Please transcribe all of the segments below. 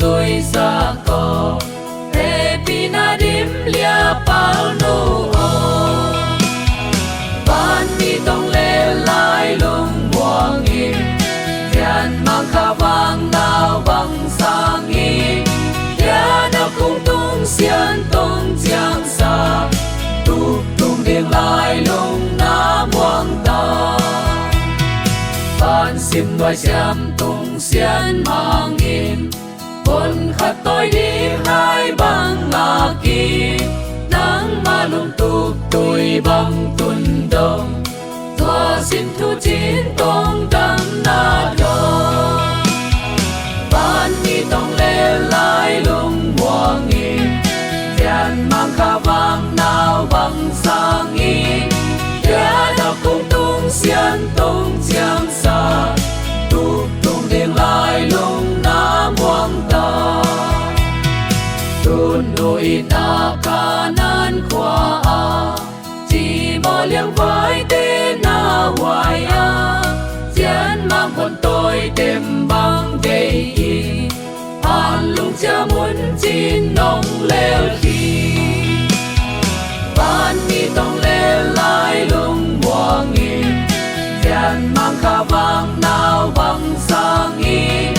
rồi xa có thế pina đêm lia bao nô ban mi tông lê lai lung buông in thian mang kha vang nào bằng sang in ya na cung tung xiên tung chiang sa tu tung điên lai lung na buông ta ban sim đôi xem tung xiên mang in con khát tôi đi hai băng ngà kỳ nắng ma lung tục tôi băng tuần đông thua xin thu chín tông đắm na đô ban mi tông lê lai lung mùa nghìn thian mang kha vang nào bằng sang in ya đọc cung tung xiên tông chiang sa tu tung điên lai lung na muang ta tuôn đôi na ca nan khoa a chỉ mò liang vai tên na hoài a chén mang con tôi đêm băng gây y an lung cha muốn chín nông leo khi ban mi tông lê lai lung mùa nghìn thian mang kha vang nào bằng sang in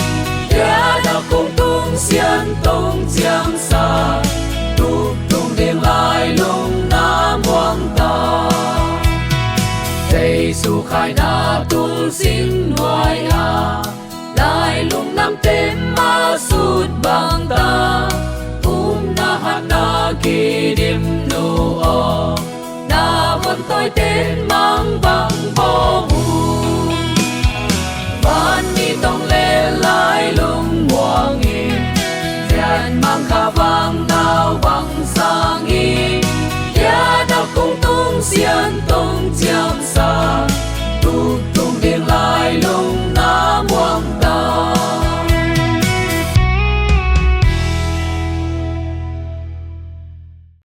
ya đọc cung tung xiên tung chiang sa tu tung điên lai lung na muang ta Giê-xu khai na tung xin ngoài a lai lung nam tên ma sút bang ta na hát na kỳ đêm nô o na vẫn tôi tên mang băng